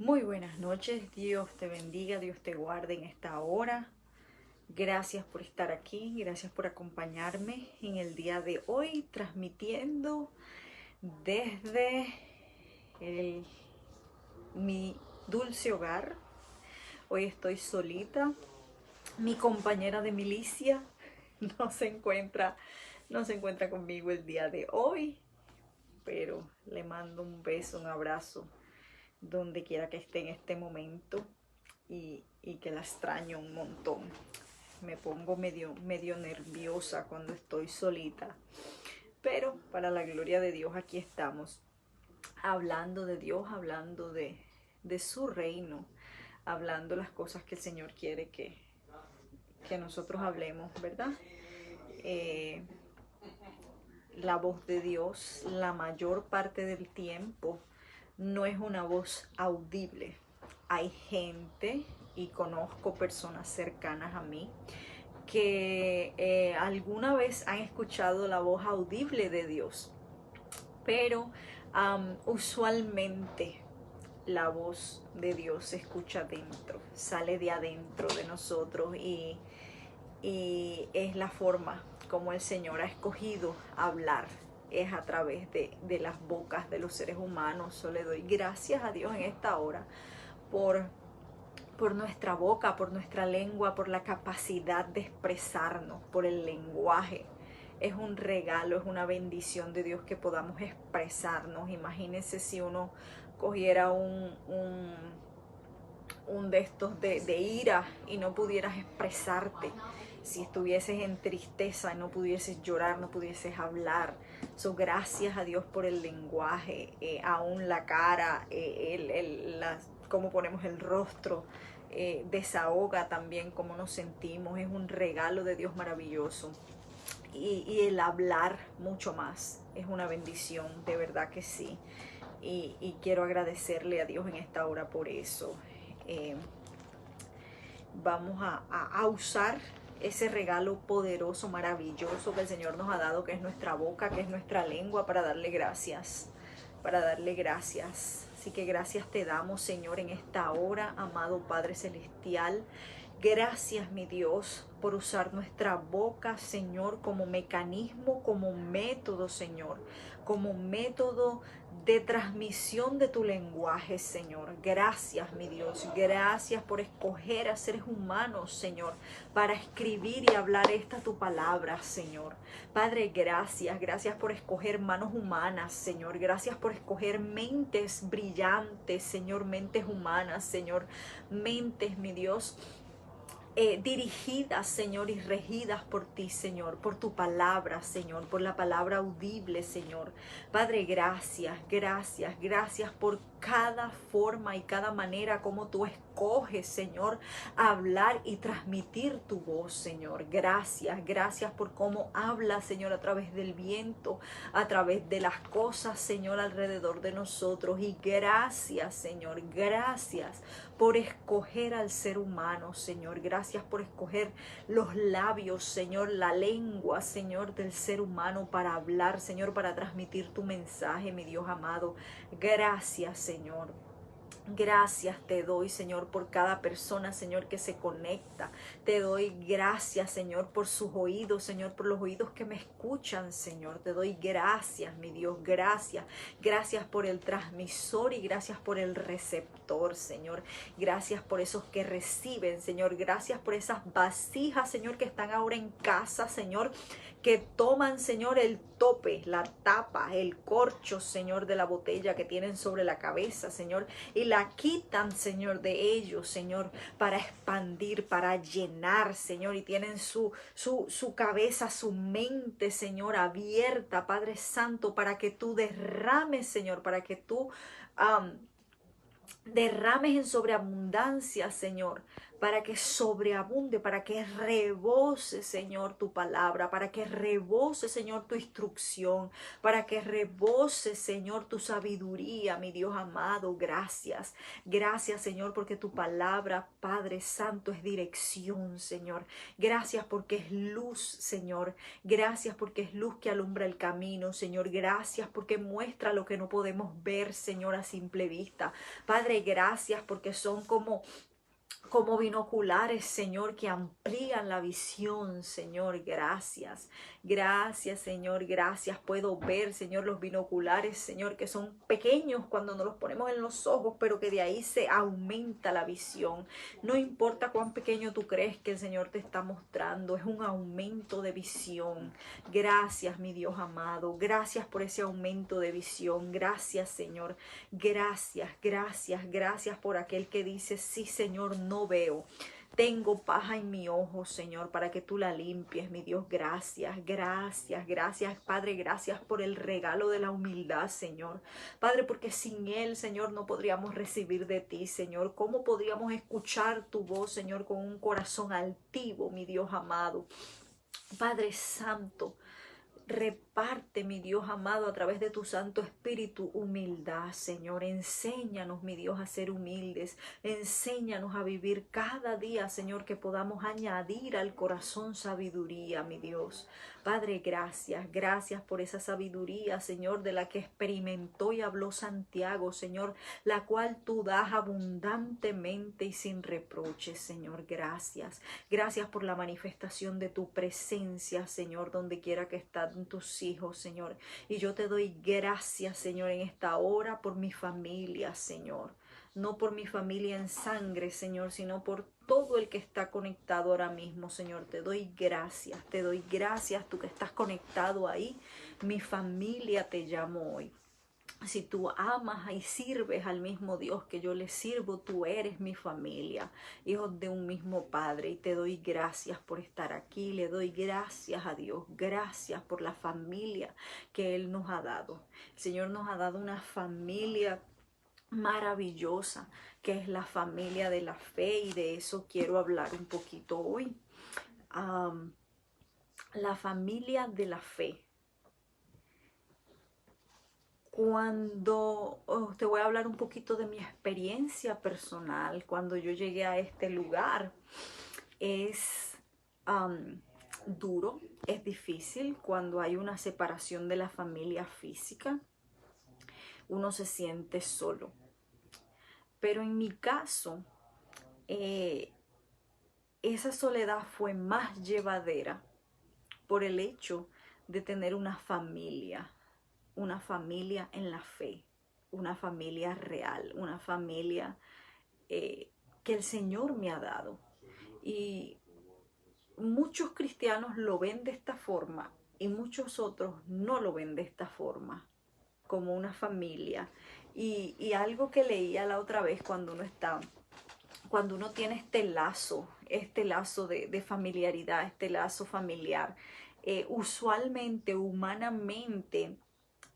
Muy buenas noches, Dios te bendiga, Dios te guarde en esta hora. Gracias por estar aquí, gracias por acompañarme en el día de hoy, transmitiendo desde el- mi dulce hogar. Hoy estoy solita, mi compañera de milicia no se encuentra, no se encuentra conmigo el día de hoy, pero le mando un beso, un abrazo donde quiera que esté en este momento y que la extraño un montón. Me pongo medio nerviosa cuando estoy solita, pero para la gloria de Dios aquí estamos, hablando de Dios, hablando de su reino, hablando las cosas que el Señor quiere que nosotros hablemos, ¿verdad? Eh, la voz de Dios, la mayor parte del tiempo, no es una voz audible. Hay gente, y conozco personas cercanas a mí, que alguna vez han escuchado la voz audible de Dios, pero usualmente la voz de Dios se escucha dentro, sale de adentro de nosotros y es la forma como el Señor ha escogido hablar, es a través de las bocas de los seres humanos. Yo le doy gracias a Dios en esta hora por, por nuestra boca, por nuestra lengua, por la capacidad de expresarnos, por el lenguaje. Es un regalo, es una bendición de Dios que podamos expresarnos. Imagínense si uno cogiera un de estos de ira y no pudieras expresarte, si estuvieses en tristeza y no pudieses llorar, no pudieses hablar. Gracias a Dios por el lenguaje, aún la cara, cómo ponemos el rostro, desahoga también cómo nos sentimos. Es un regalo de Dios maravilloso. Y el hablar mucho más es una bendición, de verdad que sí. Y quiero agradecerle a Dios en esta hora por eso. Eh, Vamos a usar ese regalo poderoso, maravilloso que el Señor nos ha dado, que es nuestra boca, que es nuestra lengua, para darle gracias, para darle gracias. Así que gracias te damos, Señor, en esta hora, amado Padre Celestial. Gracias, mi Dios, por usar nuestra boca, Señor, como mecanismo, como método, Señor, como método de transmisión de tu lenguaje, Señor. Gracias, mi Dios. Gracias por escoger a seres humanos, Señor, para escribir y hablar esta tu palabra, Señor. Padre, gracias. Gracias por escoger manos humanas, Señor. Gracias por escoger mentes brillantes, Señor. Mentes humanas, Señor. Mentes, mi Dios, dirigidas, Señor, y regidas por ti, Señor, por tu palabra, Señor, por la palabra audible, Señor. Padre, gracias, gracias, gracias por cada forma y cada manera como tú escoges, Señor, hablar y transmitir tu voz, Señor. Gracias, gracias por cómo hablas, Señor, a través del viento, a través de las cosas, Señor, alrededor de nosotros. Y gracias, Señor, gracias por escoger al ser humano, Señor. Gracias por escoger los labios, Señor, la lengua, Señor, del ser humano para hablar, Señor, para transmitir tu mensaje, mi Dios amado. Gracias, Señor. Gracias te doy, Señor, por cada persona, Señor, que se conecta. Te doy gracias, Señor, por sus oídos, Señor, por los oídos que me escuchan, Señor. Te doy gracias, mi Dios, gracias. Gracias por el transmisor y gracias por el receptor, Señor. Gracias por esos que reciben, Señor. Gracias por esas vasijas, Señor, que están ahora en casa, Señor, que toman, Señor, el tope, la tapa, el corcho, Señor, de la botella que tienen sobre la cabeza, Señor, y la quitan, Señor, de ellos, Señor, para expandir, para llenar, Señor, y tienen su cabeza, su mente, Señor, abierta, Padre Santo, para que tú derrames, Señor, para que tú derrames en sobreabundancia, Señor, para que sobreabunde, para que rebose, Señor, tu palabra, para que rebose, Señor, tu instrucción, para que rebose, Señor, tu sabiduría, mi Dios amado. Gracias. Gracias, Señor, porque tu palabra, Padre Santo, es dirección, Señor. Gracias porque es luz, Señor. Gracias porque es luz que alumbra el camino, Señor. Gracias porque muestra lo que no podemos ver, Señor, a simple vista. Padre, gracias porque son como binoculares, Señor, que amplían la visión, Señor. Gracias. Gracias, Señor. Gracias. Puedo ver, Señor, los binoculares, Señor, que son pequeños cuando nos los ponemos en los ojos, pero que de ahí se aumenta la visión. No importa cuán pequeño tú crees que el Señor te está mostrando, es un aumento de visión. Gracias, mi Dios amado. Gracias por ese aumento de visión. Gracias, Señor. Gracias, gracias, gracias por aquel que dice, sí, Señor, no veo. Tengo paja en mi ojo, Señor, para que tú la limpies, mi Dios. Gracias, gracias, gracias, Padre. Gracias por el regalo de la humildad, Señor. Padre, porque sin él, Señor, no podríamos recibir de ti, Señor. ¿Cómo podríamos escuchar tu voz, Señor, con un corazón altivo, mi Dios amado? Padre Santo, reparte, mi Dios amado, a través de tu Santo Espíritu, humildad, Señor. Enséñanos, mi Dios, a ser humildes. Enséñanos a vivir cada día, Señor, que podamos añadir al corazón sabiduría, mi Dios. Padre, gracias, gracias por esa sabiduría, Señor, de la que experimentó y habló Santiago, Señor, la cual tú das abundantemente y sin reproches, Señor. Gracias. Gracias por la manifestación de tu presencia, Señor, donde quiera que están tus hijos, Señor. Y yo te doy gracias, Señor, en esta hora por mi familia, Señor. No por mi familia en sangre, Señor, sino por todo el que está conectado ahora mismo, Señor. Te doy gracias, tú que estás conectado ahí. Mi familia te llamo hoy. Si tú amas y sirves al mismo Dios que yo le sirvo, tú eres mi familia, hijos de un mismo Padre. Y te doy gracias por estar aquí, le doy gracias a Dios, gracias por la familia que Él nos ha dado. El Señor nos ha dado una familia maravillosa, que es la familia de la fe, y de eso quiero hablar un poquito hoy. La familia de la fe. Te voy a hablar un poquito de mi experiencia personal cuando yo llegué a este lugar. Es duro, es difícil cuando hay una separación de la familia física. Uno se siente solo. Pero en mi caso, esa soledad fue más llevadera por el hecho de tener una familia en la fe, una familia real, una familia que el Señor me ha dado. Y muchos cristianos lo ven de esta forma y muchos otros no lo ven de esta forma, como una familia. Y algo que leía la otra vez cuando uno tiene este lazo de familiaridad, este lazo familiar, usualmente, humanamente,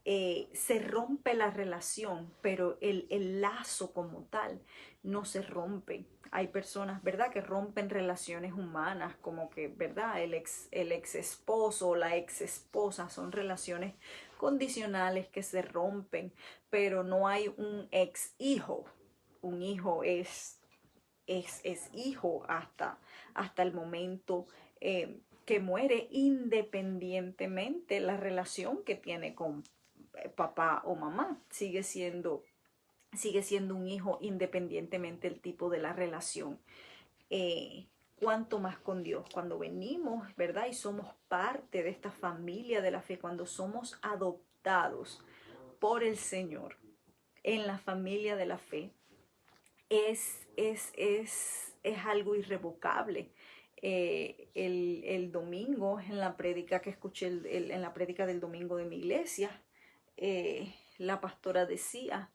se rompe la relación, pero el lazo como tal no se rompe. Hay personas, ¿verdad?, que rompen relaciones humanas, como que, ¿verdad?, el ex esposo o la ex esposa, son relaciones condicionales que se rompen, pero no hay un ex hijo. Un hijo es hijo hasta el momento que muere, independientemente la relación que tiene con papá o mamá. Sigue siendo un hijo independientemente del tipo de la relación. Cuánto más con Dios, cuando venimos, ¿verdad?, y somos parte de esta familia de la fe, cuando somos adoptados por el Señor en la familia de la fe, es algo irrevocable. El domingo, en la prédica que escuché, en la prédica del domingo de mi iglesia, la pastora decía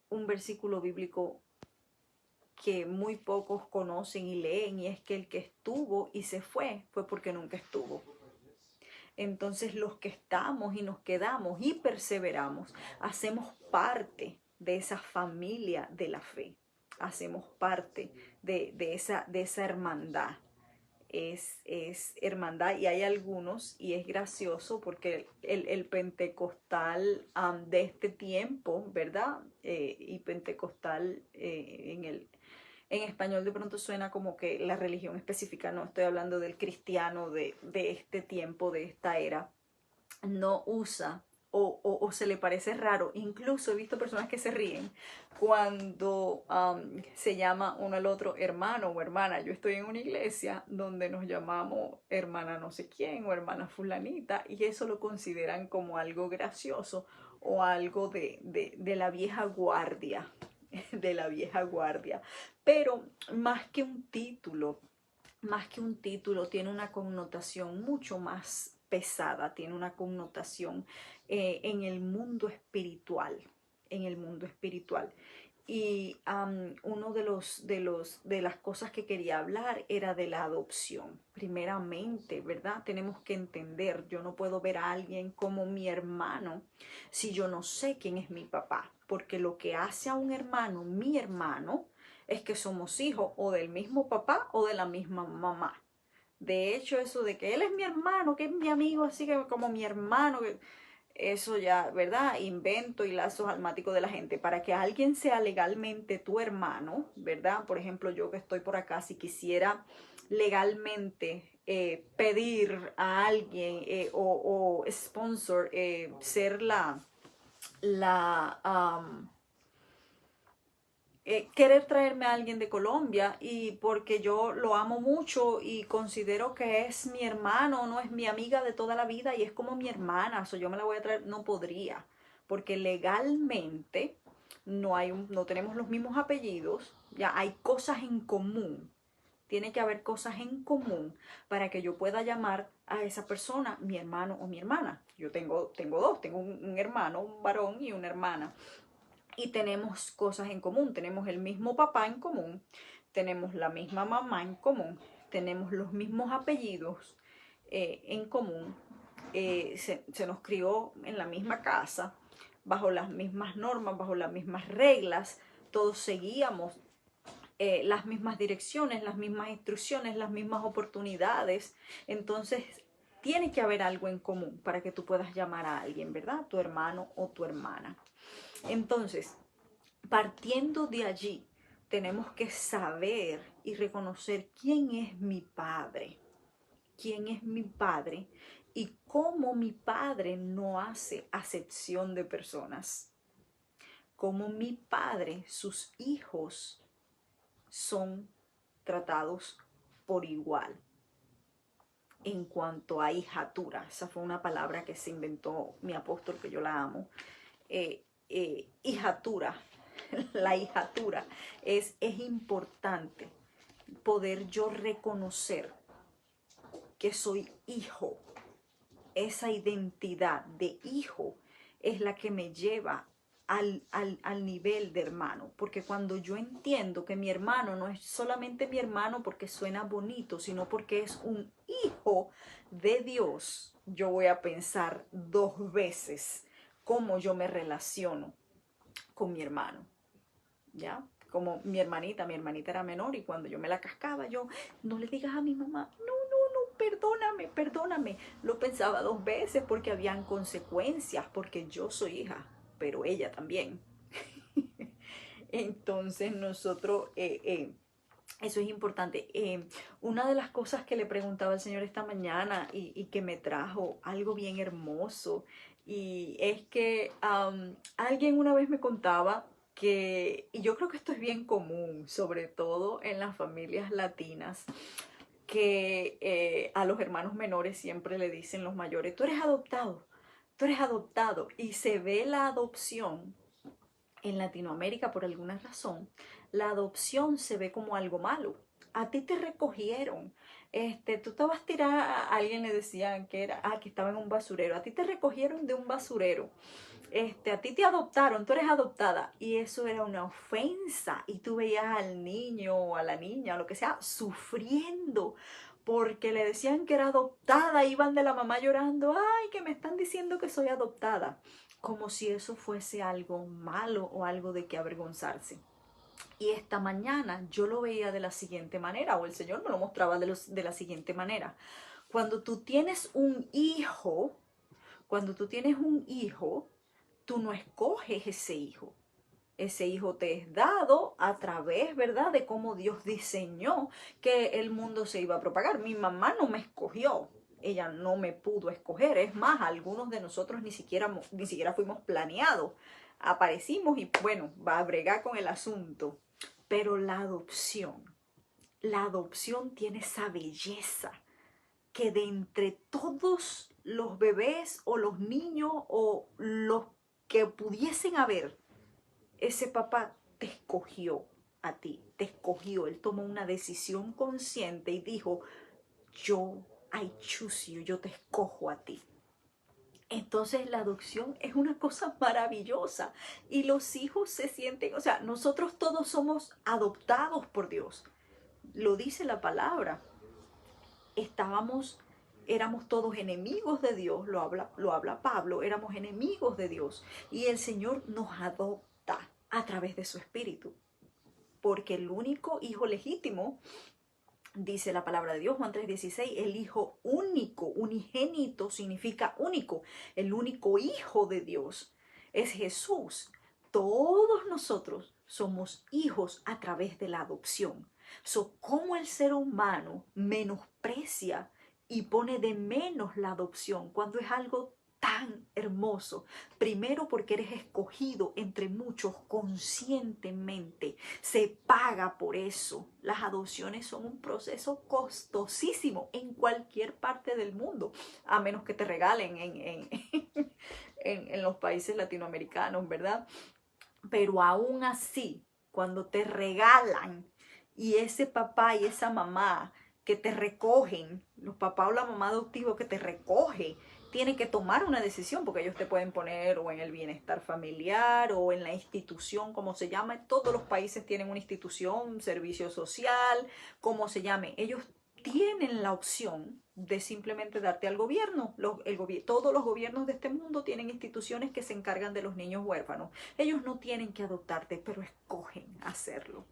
un versículo bíblico que muy pocos conocen y leen, y es que el que estuvo y se fue porque nunca estuvo. Entonces los que estamos y nos quedamos y perseveramos, hacemos parte de esa familia de la fe. hacemos parte de esa hermandad. Es hermandad y hay algunos, y es gracioso porque el pentecostal de este tiempo, ¿verdad? Y pentecostal en español de pronto suena como que la religión específica, no estoy hablando del cristiano de este tiempo, de esta era, no usa o se le parece raro. Incluso he visto personas que se ríen cuando se llama uno al otro hermano o hermana. Yo estoy en una iglesia donde nos llamamos hermana no sé quién o hermana fulanita y eso lo consideran como algo gracioso o algo de la vieja guardia, de la vieja guardia. Pero más que un título, tiene una connotación mucho más pesada, tiene una connotación en el mundo espiritual, en el mundo espiritual. Y uno de las cosas que quería hablar era de la adopción. Primeramente, ¿verdad? Tenemos que entender, yo no puedo ver a alguien como mi hermano si yo no sé quién es mi papá, porque lo que hace a un hermano, mi hermano, es que somos hijos o del mismo papá o de la misma mamá. De hecho, eso de que él es mi hermano, que es mi amigo, así que como mi hermano, eso ya, ¿verdad? Invento y lazos almáticos de la gente. Para que alguien sea legalmente tu hermano, ¿verdad? Por ejemplo, yo que estoy por acá, si quisiera legalmente pedir a alguien o sponsor, ser la querer traerme a alguien de Colombia y porque yo lo amo mucho y considero que es mi hermano, no es mi amiga de toda la vida y es como mi hermana, o yo me la voy a traer, no podría, porque legalmente no tenemos los mismos apellidos, ya hay cosas en común. Tiene que haber cosas en común para que yo pueda llamar a esa persona mi hermano o mi hermana. Yo tengo dos, tengo un hermano, un varón y una hermana y tenemos cosas en común, tenemos el mismo papá en común, tenemos la misma mamá en común, tenemos los mismos apellidos en común, se nos crió en la misma casa, bajo las mismas normas, bajo las mismas reglas, todos seguíamos las mismas direcciones, las mismas instrucciones, las mismas oportunidades, entonces tiene que haber algo en común para que tú puedas llamar a alguien, ¿verdad? Tu hermano o tu hermana. Entonces, partiendo de allí, tenemos que saber y reconocer quién es mi padre, quién es mi padre y cómo mi padre no hace acepción de personas, cómo mi padre, sus hijos son tratados por igual. En cuanto a hijatura, esa fue una palabra que se inventó mi apóstol, que yo la amo, hijatura, la hijatura, es importante poder yo reconocer que soy hijo. Esa identidad de hijo es la que me lleva al nivel de hermano, porque cuando yo entiendo que mi hermano no es solamente mi hermano porque suena bonito, sino porque es un hijo de Dios, yo voy a pensar dos veces cómo yo me relaciono con mi hermano, ¿ya? Como mi hermanita era menor y cuando yo me la cascaba, yo, no le digas a mi mamá, no, perdóname, perdóname. Lo pensaba dos veces porque habían consecuencias, porque yo soy hija, pero ella también. Entonces nosotros, eso es importante. Una de las cosas que le preguntaba al Señor esta mañana y que me trajo algo bien hermoso, y es que alguien una vez me contaba que, y yo creo que esto es bien común, sobre todo en las familias latinas, que a los hermanos menores siempre le dicen los mayores, tú eres adoptado, y se ve la adopción en Latinoamérica por alguna razón, la adopción se ve como algo malo. A ti te recogieron, tú estabas tirada, a alguien le decían que era, que estaba en un basurero, a ti te recogieron de un basurero, a ti te adoptaron, tú eres adoptada, y eso era una ofensa, y tú veías al niño o a la niña o lo que sea sufriendo porque le decían que era adoptada, iban de la mamá llorando, ay, que me están diciendo que soy adoptada, como si eso fuese algo malo o algo de que avergonzarse. Y esta mañana yo lo veía de la siguiente manera, o el Señor me lo mostraba de la siguiente manera. Cuando tú tienes un hijo, tú no escoges ese hijo. Ese hijo te es dado a través, ¿verdad?, de cómo Dios diseñó que el mundo se iba a propagar. Mi mamá no me escogió, ella no me pudo escoger. Es más, algunos de nosotros ni siquiera fuimos planeados. Aparecimos y bueno, va a bregar con el asunto. Pero la adopción tiene esa belleza que de entre todos los bebés o los niños o los que pudiesen haber, ese papá te escogió a ti, te escogió. Él tomó una decisión consciente y dijo, I choose you, yo te escojo a ti. Entonces la adopción es una cosa maravillosa y los hijos se sienten, o sea, nosotros todos somos adoptados por Dios. Lo dice la palabra. Éramos todos enemigos de Dios, lo habla Pablo, éramos enemigos de Dios y el Señor nos adopta a través de su Espíritu, porque el único hijo legítimo, dice la palabra de Dios, Juan 3:16, el hijo único, unigénito significa único, el único hijo de Dios es Jesús. Todos nosotros somos hijos a través de la adopción. ¿Cómo el ser humano menosprecia y pone de menos la adopción cuando es algo tan hermoso? Primero porque eres escogido entre muchos conscientemente. Se paga por eso. Las adopciones son un proceso costosísimo en cualquier parte del mundo, a menos que te regalen en los países latinoamericanos, ¿verdad? Pero aún así, cuando te regalan y ese papá y esa mamá que te recogen, los papás o la mamá adoptiva que te recoge, tiene que tomar una decisión porque ellos te pueden poner o en el bienestar familiar o en la institución, como se llama. Todos los países tienen una institución, servicio social, como se llame. Ellos tienen la opción de simplemente darte al gobierno. Todos los gobiernos de este mundo tienen instituciones que se encargan de los niños huérfanos. Ellos no tienen que adoptarte, pero escogen hacerlo.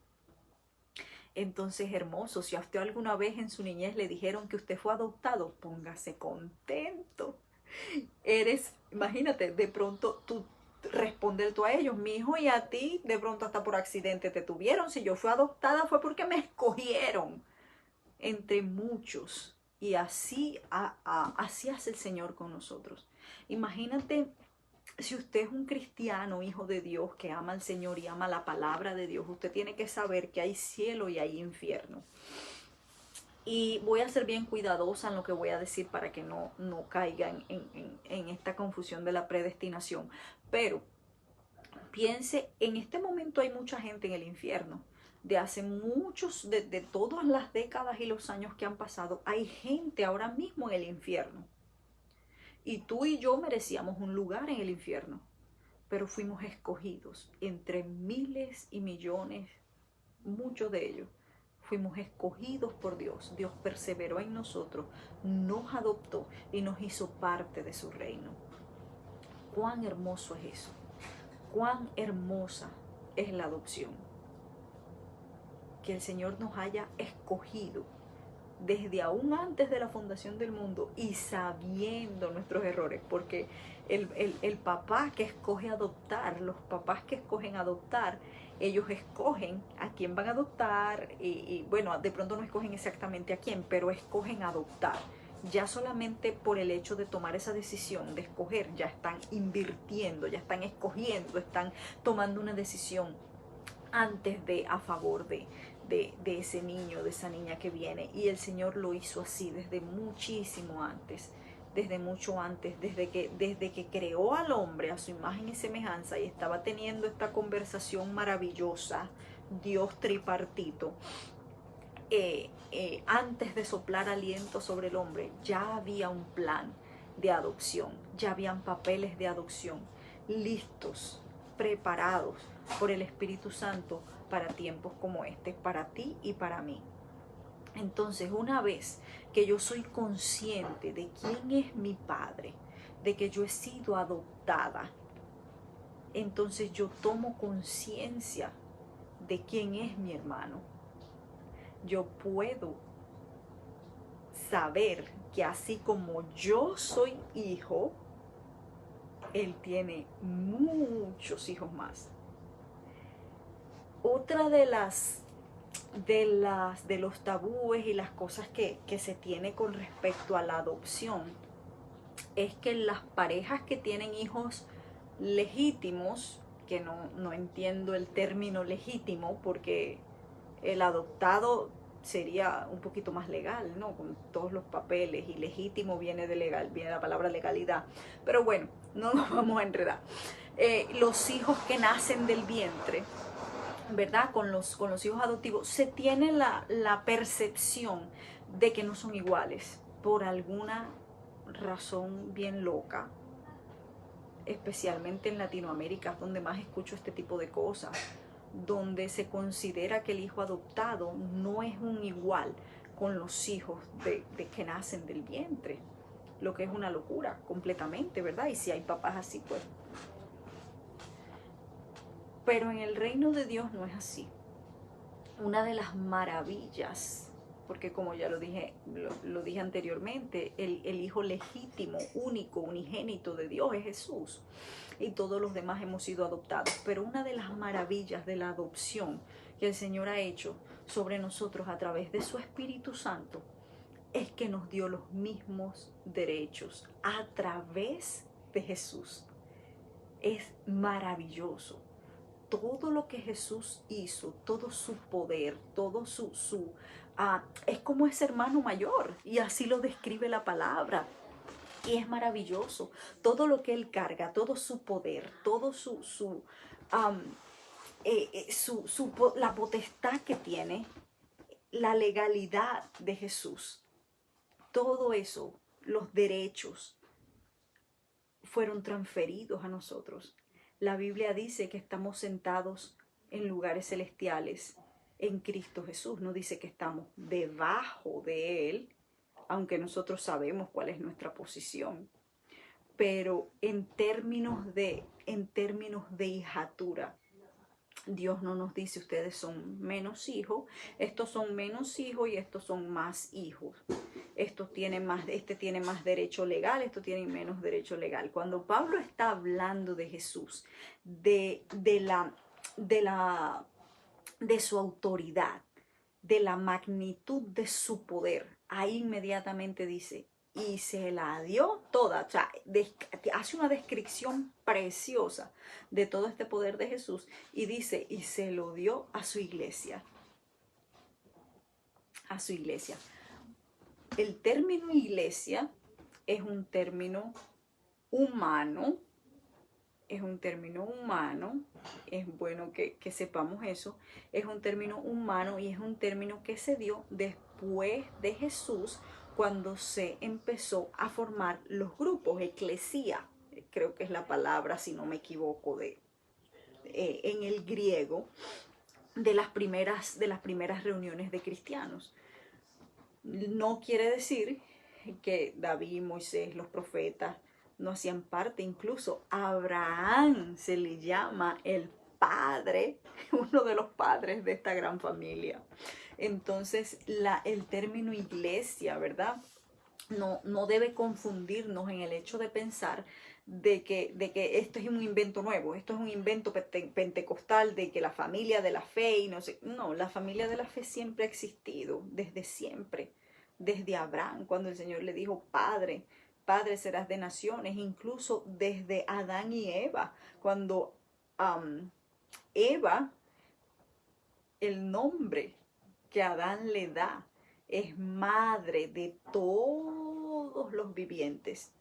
Entonces, hermoso, si a usted alguna vez en su niñez le dijeron que usted fue adoptado, póngase contento. Imagínate, de pronto tú responder tú a ellos, mi hijo y a ti, de pronto hasta por accidente te tuvieron. Si yo fui adoptada fue porque me escogieron entre muchos. Y así hace el Señor con nosotros. Imagínate si usted es un cristiano, hijo de Dios, que ama al Señor y ama la palabra de Dios, usted tiene que saber que hay cielo y hay infierno. Y voy a ser bien cuidadosa en lo que voy a decir para que no caigan en esta confusión de la predestinación. Pero piense, en este momento hay mucha gente en el infierno. De hace muchos, de todas las décadas y los años que han pasado, hay gente ahora mismo en el infierno. Y tú y yo merecíamos un lugar en el infierno, pero fuimos escogidos entre miles y millones, muchos de ellos. Fuimos escogidos por Dios. Dios perseveró en nosotros, nos adoptó y nos hizo parte de su reino. Cuán hermoso es eso. Cuán hermosa es la adopción. Que el Señor nos haya escogido desde aún antes de la fundación del mundo y sabiendo nuestros errores, porque el papá que escoge adoptar, los papás que escogen adoptar, ellos escogen a quién van a adoptar y bueno, de pronto no escogen exactamente a quién, pero escogen adoptar. Ya solamente por el hecho de tomar esa decisión de escoger, ya están invirtiendo, ya están escogiendo, están tomando una decisión antes de a favor de ese niño, de esa niña que viene. Y el Señor lo hizo así desde muchísimo antes, desde mucho antes, desde que creó al hombre a su imagen y semejanza y estaba teniendo esta conversación maravillosa, Dios tripartito. Antes de soplar aliento sobre el hombre, ya había un plan de adopción, ya habían papeles de adopción listos, preparados por el Espíritu Santo para tiempos como este, para ti y para mí. Entonces, una vez que yo soy consciente de quién es mi Padre, de que yo he sido adoptada, entonces yo tomo conciencia de quién es mi hermano. Yo puedo saber que así como yo soy hijo, él tiene muchos hijos más. Otra de los tabúes y las cosas que se tiene con respecto a la adopción es que las parejas que tienen hijos legítimos, que no entiendo el término legítimo porque el adoptado sería un poquito más legal, ¿no? Con todos los papeles, y legítimo viene de legal, viene la palabra legalidad. Pero bueno, no nos vamos a enredar. Los hijos que nacen del vientre, ¿verdad? Con los hijos adoptivos, se tiene la percepción de que no son iguales por alguna razón bien loca, especialmente en Latinoamérica, donde más escucho este tipo de cosas, donde se considera que el hijo adoptado no es un igual con los hijos de que nacen del vientre, lo que es una locura completamente, ¿verdad? Y si hay papás así, pues. Pero en el reino de Dios no es así. Una de las maravillas, porque como ya lo dije anteriormente, el hijo legítimo, único, unigénito de Dios es Jesús, y todos los demás hemos sido adoptados. Pero una de las maravillas de la adopción que el Señor ha hecho sobre nosotros a través de su Espíritu Santo es que nos dio los mismos derechos a través de Jesús. Es maravilloso. Todo lo que Jesús hizo, todo su poder, todo es como ese hermano mayor, y así lo describe la palabra. Y es maravilloso. Todo lo que él carga, todo su poder, todo la potestad que tiene, la legalidad de Jesús, todo eso, los derechos, fueron transferidos a nosotros. La Biblia dice que estamos sentados en lugares celestiales en Cristo Jesús. No dice que estamos debajo de Él, aunque nosotros sabemos cuál es nuestra posición. Pero en términos de hijatura, Dios no nos dice ustedes son menos hijos, estos son menos hijos y estos son más hijos. Este tiene más derecho legal, esto tiene menos derecho legal. Cuando Pablo está hablando de Jesús, de su autoridad, de la magnitud de su poder, ahí inmediatamente dice, y se la dio toda. O sea, hace una descripción preciosa de todo este poder de Jesús y dice, y se lo dio a su iglesia. A su iglesia. El término iglesia es un término humano, es bueno que sepamos eso, es un término humano y es un término que se dio después de Jesús, cuando se empezó a formar los grupos, eclesía, creo que es la palabra, si no me equivoco, en el griego, de las primeras reuniones de cristianos. No quiere decir que David, Moisés, los profetas no hacían parte. Incluso Abraham se le llama el padre, uno de los padres de esta gran familia. Entonces, el término iglesia, ¿verdad? No debe confundirnos en el hecho de pensar de que esto es un invento nuevo, esto es un invento pentecostal, de que la familia de la fe y no sé. No, la familia de la fe siempre ha existido, desde siempre, desde Abraham, cuando el Señor le dijo, Padre serás de naciones, incluso desde Adán y Eva, cuando Eva, el nombre que Adán le da, es madre de todos los vivientes.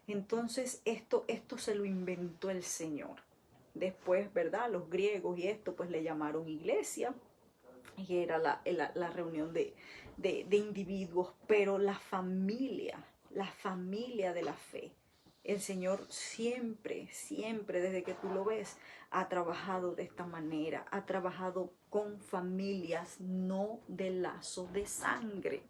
Entonces esto se lo inventó el Señor. Después, ¿verdad? Los griegos y esto pues le llamaron iglesia, y era la reunión de individuos, pero la familia de la fe, el Señor siempre, desde que tú lo ves, ha trabajado de esta manera, ha trabajado con familias, no de lazo de sangre.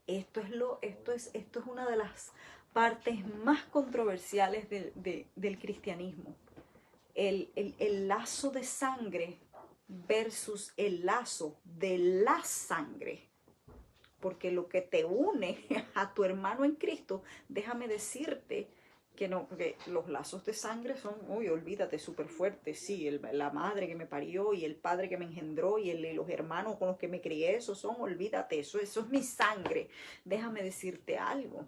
Esto es una de las partes más controversiales del cristianismo. El lazo de sangre versus el lazo de la sangre. Porque lo que te une a tu hermano en Cristo, déjame decirte que no, porque los lazos de sangre son, uy, olvídate, súper fuertes. Sí, la madre que me parió y el padre que me engendró y los hermanos con los que me crié, esos son, olvídate, eso es mi sangre. Déjame decirte algo.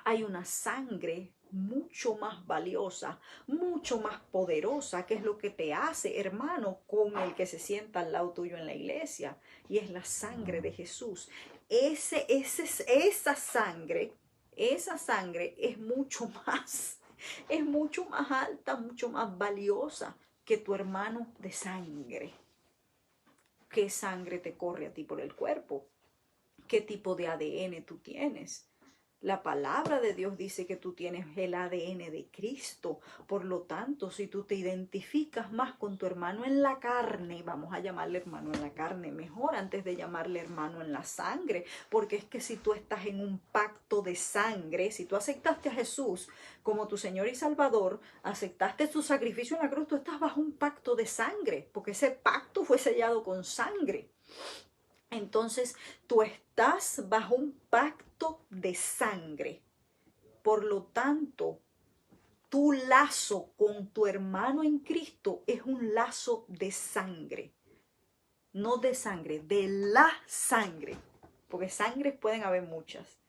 Hay una sangre mucho más valiosa, mucho más poderosa, que es lo que te hace hermano con el que se sienta al lado tuyo en la iglesia, y es la sangre de Jesús. Esa sangre es mucho más alta, mucho más valiosa que tu hermano de sangre. ¿Qué sangre te corre a ti por el cuerpo? ¿Qué tipo de ADN tú tienes? La palabra de Dios dice que tú tienes el ADN de Cristo. Por lo tanto, si tú te identificas más con tu hermano en la carne, vamos a llamarle hermano en la carne mejor antes de llamarle hermano en la sangre, porque es que si tú estás en un pacto de sangre, si tú aceptaste a Jesús como tu Señor y Salvador, aceptaste su sacrificio en la cruz, tú estás bajo un pacto de sangre, porque ese pacto fue sellado con sangre. Entonces, tú estás bajo un pacto de sangre. Por lo tanto, tu lazo con tu hermano en Cristo es un lazo de sangre. No de sangre, de la sangre. Porque sangres pueden haber muchas.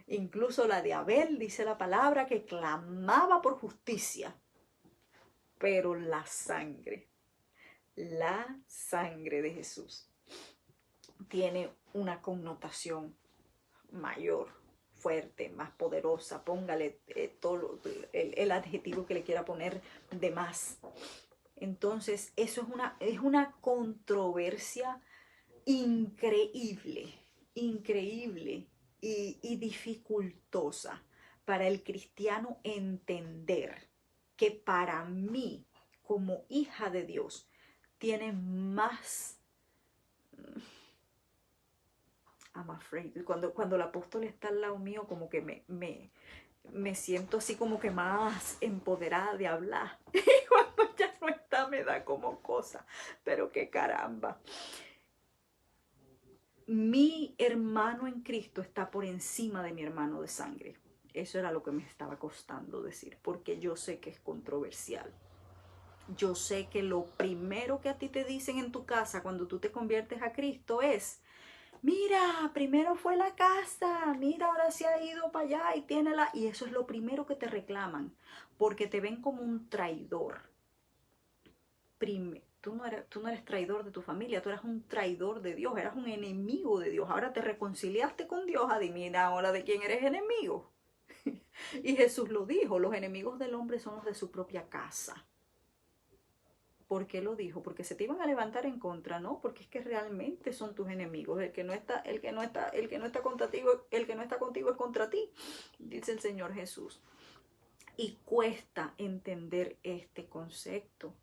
Incluso la de Abel, dice la palabra, que clamaba por justicia. Pero la sangre de Jesús tiene una connotación mayor, fuerte, más poderosa. Póngale todo el adjetivo que le quiera poner de más. Entonces, eso es una controversia increíble, increíble y dificultosa para el cristiano entender que para mí, como hija de Dios, tiene más... I'm afraid. Cuando el apóstol está al lado mío, como que me siento así como que más empoderada de hablar. Y cuando ya no está, me da como cosa. Pero qué caramba. Mi hermano en Cristo está por encima de mi hermano de sangre. Eso era lo que me estaba costando decir, porque yo sé que es controversial. Yo sé que lo primero que a ti te dicen en tu casa cuando tú te conviertes a Cristo es: mira, primero fue la casa, mira, ahora se ha ido para allá y tiene la... Y eso es lo primero que te reclaman, porque te ven como un traidor. Tú no eres traidor de tu familia, tú eres un traidor de Dios, eras un enemigo de Dios. Ahora te reconciliaste con Dios, adivina ahora de quién eres enemigo. Y Jesús lo dijo, los enemigos del hombre son los de su propia casa. ¿Por qué lo dijo? Porque se te iban a levantar en contra, ¿no? Porque es que realmente son tus enemigos. El que no está contigo es contra ti, dice el Señor Jesús. Y cuesta entender este concepto,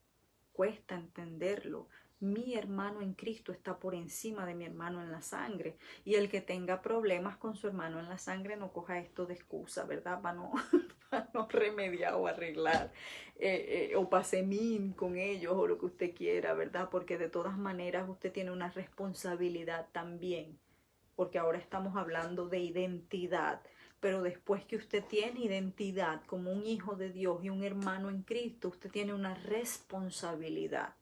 cuesta entenderlo. Mi hermano en Cristo está por encima de mi hermano en la sangre. Y el que tenga problemas con su hermano en la sangre no coja esto de excusa, ¿verdad? Para no remediar o arreglar o pasemín con ellos o lo que usted quiera, ¿verdad? Porque de todas maneras usted tiene una responsabilidad también. Porque ahora estamos hablando de identidad. Pero después que usted tiene identidad como un hijo de Dios y un hermano en Cristo, usted tiene una responsabilidad.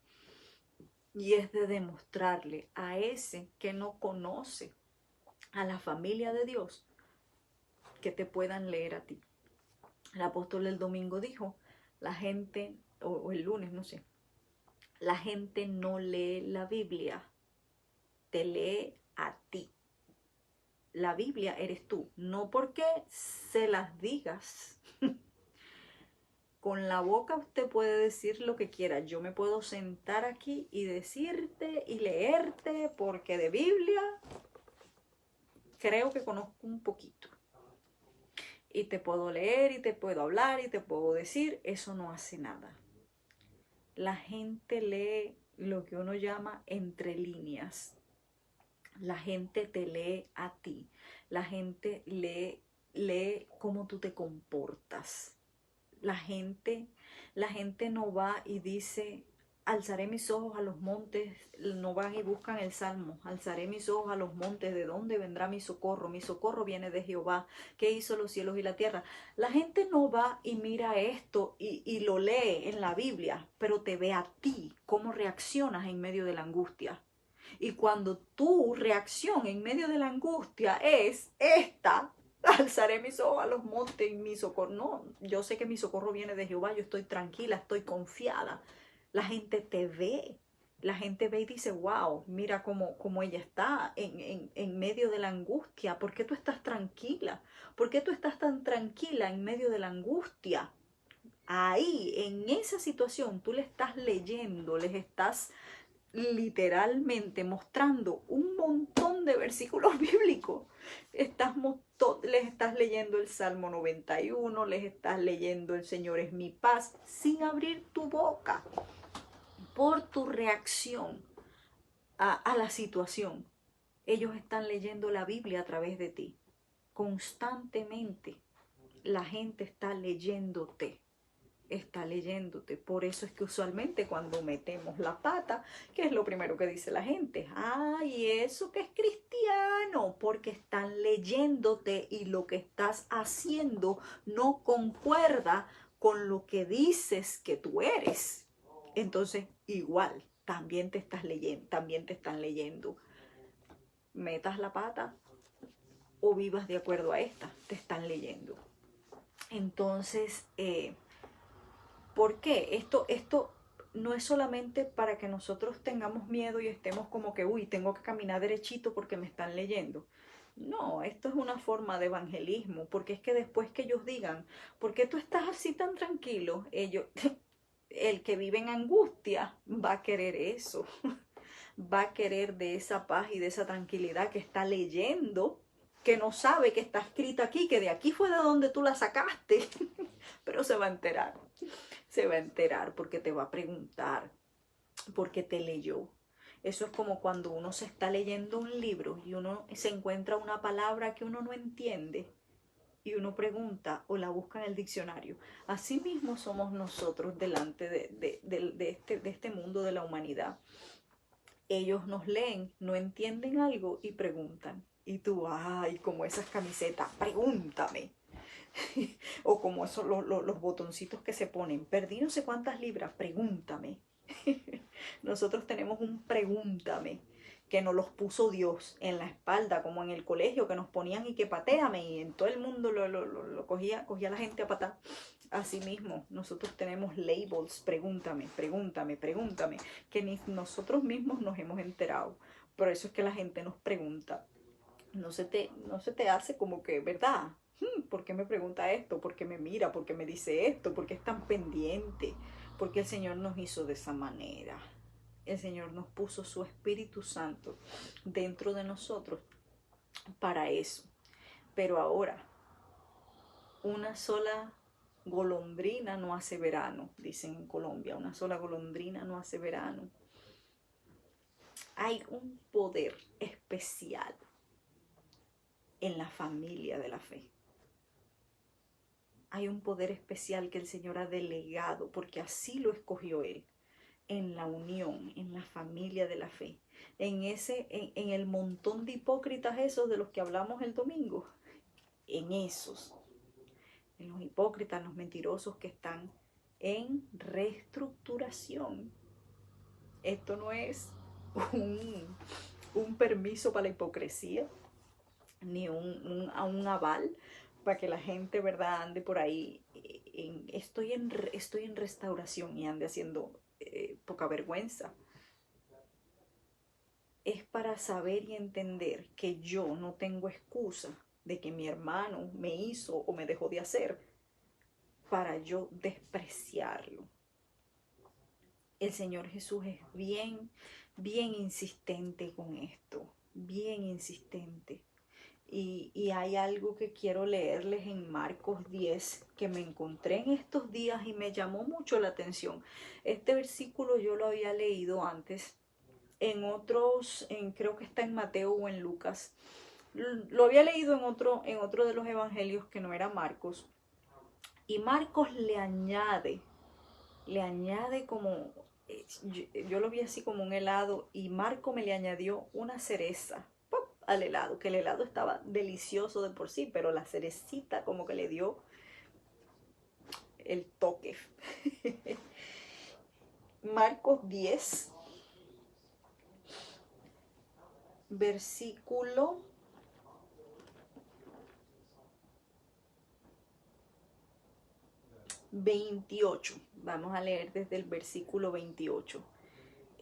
Y es de demostrarle a ese que no conoce a la familia de Dios que te puedan leer a ti. El apóstol el domingo dijo, la gente, o el lunes, no sé, la gente no lee la Biblia, te lee a ti. La Biblia eres tú, no porque se las digas. Con la boca usted puede decir lo que quiera. Yo me puedo sentar aquí y decirte y leerte porque de Biblia creo que conozco un poquito. Y te puedo leer y te puedo hablar y te puedo decir, eso no hace nada. La gente lee lo que uno llama entre líneas. La gente te lee a ti. La gente lee cómo tú te comportas. La gente no va y dice, Alzaré mis ojos a los montes, no van y buscan el salmo. Alzaré mis ojos a los montes, ¿de dónde vendrá mi socorro? Mi socorro viene de Jehová, que hizo los cielos y la tierra. La gente no va y mira esto y lo lee en la Biblia, pero te ve a ti, cómo reaccionas en medio de la angustia. Y cuando tu reacción en medio de la angustia es esta, alzaré mis ojos a los montes y mi socorro. No, yo sé que mi socorro viene de Jehová, yo estoy tranquila, estoy confiada. La gente te ve, la gente ve y dice, wow, mira cómo ella está en medio de la angustia. ¿Por qué tú estás tranquila? ¿Por qué tú estás tan tranquila en medio de la angustia? Ahí, en esa situación, tú le estás leyendo, les estás literalmente mostrando un montón de versículos bíblicos. Les estás leyendo el Salmo 91, les estás leyendo el Señor es mi paz, sin abrir tu boca por tu reacción a la situación. Ellos están leyendo la Biblia a través de ti. Constantemente la gente está leyéndote. Por eso es que usualmente cuando metemos la pata, ¿qué es lo primero que dice la gente? Ay, eso que es cristiano, porque están leyéndote y lo que estás haciendo no concuerda con lo que dices que tú eres. Entonces, igual, también te están leyendo. Metas la pata o vivas de acuerdo a esta, te están leyendo. Entonces, ¿por qué? Esto no es solamente para que nosotros tengamos miedo y estemos como que, uy, tengo que caminar derechito porque me están leyendo. No, esto es una forma de evangelismo, porque es que después que ellos digan, ¿por qué tú estás así tan tranquilo? El que vive en angustia va a querer eso, va a querer de esa paz y de esa tranquilidad que está leyendo, que no sabe que está escrita aquí, que de aquí fue de donde tú la sacaste, pero se va a enterar. Se va a enterar porque te va a preguntar, porque te leyó. Eso es como cuando uno se está leyendo un libro y uno se encuentra una palabra que uno no entiende y uno pregunta o la busca en el diccionario. Así mismo somos nosotros delante de este mundo de la humanidad. Ellos nos leen, no entienden algo y preguntan. Y tú, ay, como esas camisetas, pregúntame. O como esos los botoncitos que se ponen. Perdí no sé cuántas libras, pregúntame. Nosotros tenemos un pregúntame que nos los puso Dios en la espalda, como en el colegio, que nos ponían y que pateame, y en todo el mundo lo cogía la gente a patar. Así mismo, nosotros tenemos labels, pregúntame, pregúntame, pregúntame, que ni nosotros mismos nos hemos enterado. Por eso es que la gente nos pregunta. No se te hace como que, ¿verdad? ¿Por qué me pregunta esto? ¿Por qué me mira? ¿Por qué me dice esto? ¿Por qué es tan pendiente? Porque el Señor nos hizo de esa manera. El Señor nos puso su Espíritu Santo dentro de nosotros para eso. Pero ahora, una sola golondrina no hace verano, dicen en Colombia. Una sola golondrina no hace verano. Hay un poder especial en la familia de la fe. Hay un poder especial que el Señor ha delegado, porque así lo escogió Él, en la unión, en la familia de la fe, en el montón de hipócritas esos de los que hablamos el domingo, en esos, en los hipócritas, los mentirosos que están en reestructuración. Esto no es un permiso para la hipocresía, ni un aval para que la gente, ¿verdad?, ande por ahí. Estoy en restauración y ande haciendo poca vergüenza. Es para saber y entender que yo no tengo excusa de que mi hermano me hizo o me dejó de hacer para yo despreciarlo. El Señor Jesús es bien insistente con esto, bien insistente. Y hay algo que quiero leerles en Marcos 10 que me encontré en estos días y me llamó mucho la atención. Este versículo yo lo había leído antes en otros, creo que está en Mateo o en Lucas. Lo había leído en otro de los evangelios que no era Marcos. Y Marcos le añade como yo lo vi así como un helado y Marco me le añadió una cereza ¡pum! Al helado, que el helado estaba delicioso de por sí, pero la cerecita como que le dio el toque. Marcos 10, versículo 28. Vamos a leer desde el versículo 28.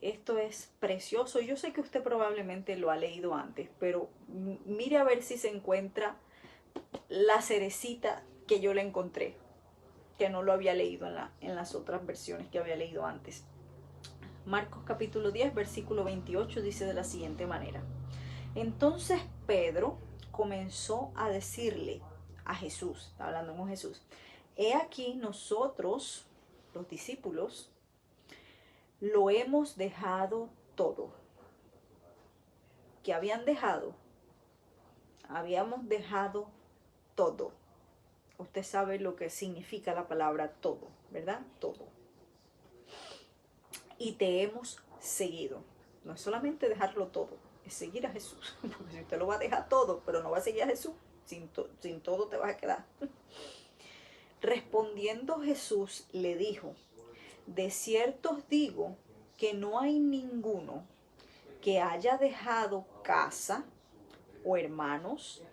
Esto es precioso. Yo sé que usted probablemente lo ha leído antes, pero mire a ver si se encuentra la cerecita que yo le encontré, que no lo había leído en las otras versiones que había leído antes. Marcos capítulo 10, versículo 28 dice de la siguiente manera. Entonces Pedro comenzó a decirle a Jesús, está hablando con Jesús, he aquí nosotros, los discípulos, lo hemos dejado todo. ¿Qué habían dejado? Habíamos dejado todo. Usted sabe lo que significa la palabra todo, ¿verdad? Todo. Y te hemos seguido. No es solamente dejarlo todo, es seguir a Jesús. Porque si usted lo va a dejar todo, pero no va a seguir a Jesús, sin todo te vas a quedar. Respondiendo Jesús le dijo, de cierto os digo que no hay ninguno que haya dejado casa, o hermanos,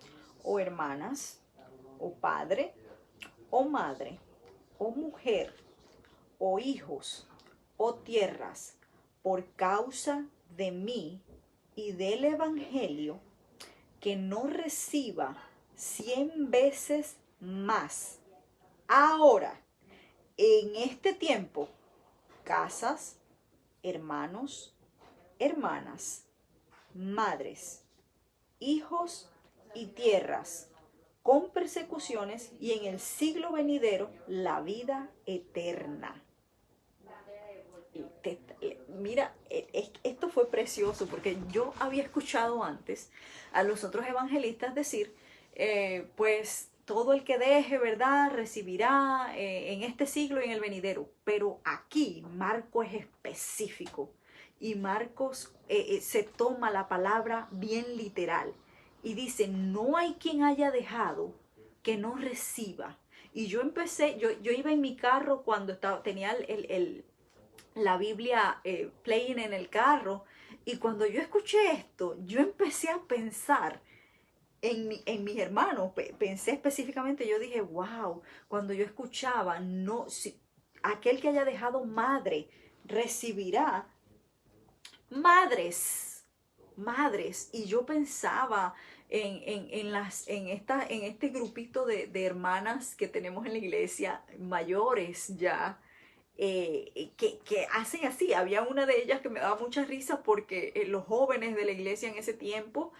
o hermanas, o padre, o madre, o mujer, o hijos, o tierras, por causa de mí y del Evangelio, que no reciba 100 veces más ahora, en este tiempo, casas, hermanos, hermanas, madres, hijos y tierras, con persecuciones y en el siglo venidero la vida eterna. Mira, esto fue precioso porque yo había escuchado antes a los otros evangelistas decir, pues todo el que deje, ¿verdad?, recibirá en este siglo y en el venidero. Pero aquí Marco es específico y Marcos se toma la palabra bien literal y dice, no hay quien haya dejado que no reciba. Y yo empecé, yo iba en mi carro cuando tenía la Biblia playing en el carro, y cuando yo escuché esto, yo empecé a pensar en mis hermanos. Pensé específicamente, yo dije, wow, cuando yo escuchaba, no, si, aquel que haya dejado madre recibirá madres, madres. Y yo pensaba en este grupito de hermanas que tenemos en la iglesia, mayores ya, que hacen así. Había una de ellas que me daba mucha risa porque los jóvenes de la iglesia en ese tiempo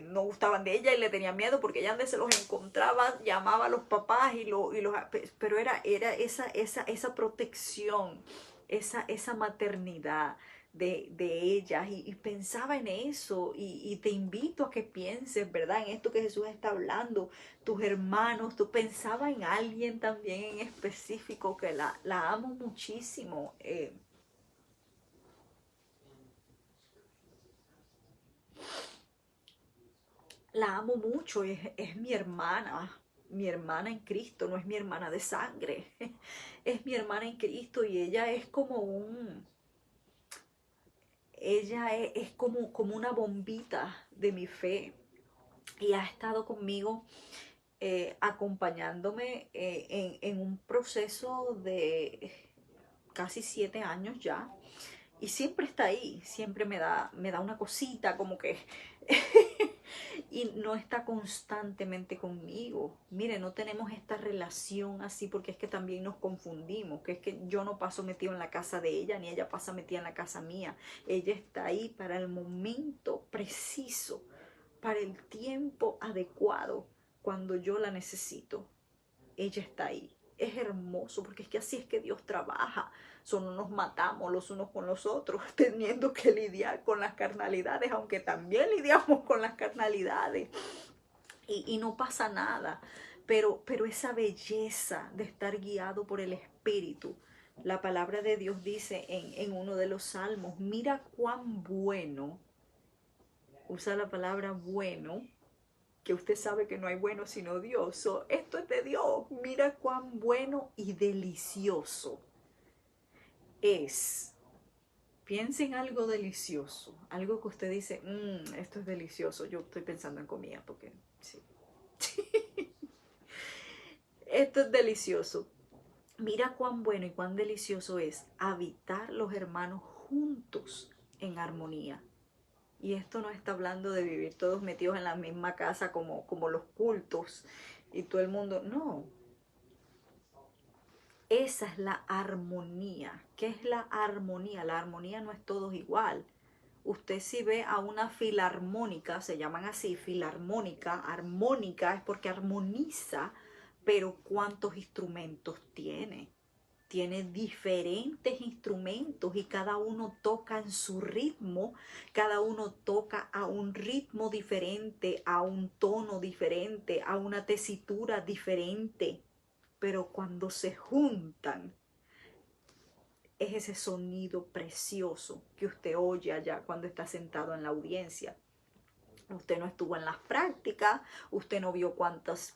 no gustaban de ella y le tenían miedo porque ella donde se los encontraba llamaba a los papás pero era esa protección, esa maternidad de ellas y pensaba en eso y te invito a que pienses, ¿verdad? En esto que Jesús está hablando, tus hermanos, tú pensabas en alguien también en específico que la amo muchísimo. La amo mucho, es mi hermana en Cristo, no es mi hermana de sangre, es mi hermana en Cristo y ella es como es como una bombita de mi fe y ha estado conmigo acompañándome en un proceso de casi 7 años ya. Y siempre está ahí, siempre me da una cosita como que y no está constantemente conmigo. Mire, no tenemos esta relación así porque es que también nos confundimos, que es que yo no paso metido en la casa de ella, ni ella pasa metida en la casa mía. Ella está ahí para el momento preciso, para el tiempo adecuado, cuando yo la necesito. Ella está ahí. Es hermoso porque es que así es que Dios trabaja. No nos matamos los unos con los otros teniendo que lidiar con las carnalidades, aunque también lidiamos con las carnalidades y no pasa nada. Pero esa belleza de estar guiado por el Espíritu La palabra de Dios dice en uno de los salmos, mira cuán bueno, usa la palabra bueno, que usted sabe que no hay bueno sino Dios. Esto es de Dios. Mira cuán bueno y delicioso es. Piensa en algo delicioso, algo que usted dice, esto es delicioso. Yo estoy pensando en comida porque sí. Esto es delicioso. Mira cuán bueno y cuán delicioso es habitar los hermanos juntos en armonía. Y esto no está hablando de vivir todos metidos en la misma casa como los cultos y todo el mundo. No. Esa es la armonía. ¿Qué es la armonía? La armonía no es todos igual. Usted si ve a una filarmónica, se llaman así, filarmónica, armónica es porque armoniza, pero ¿cuántos instrumentos tiene? Tiene diferentes instrumentos y cada uno toca en su ritmo, cada uno toca a un ritmo diferente, a un tono diferente, a una tesitura diferente. Pero cuando se juntan, es ese sonido precioso que usted oye allá cuando está sentado en la audiencia. Usted no estuvo en las prácticas, usted no vio cuántos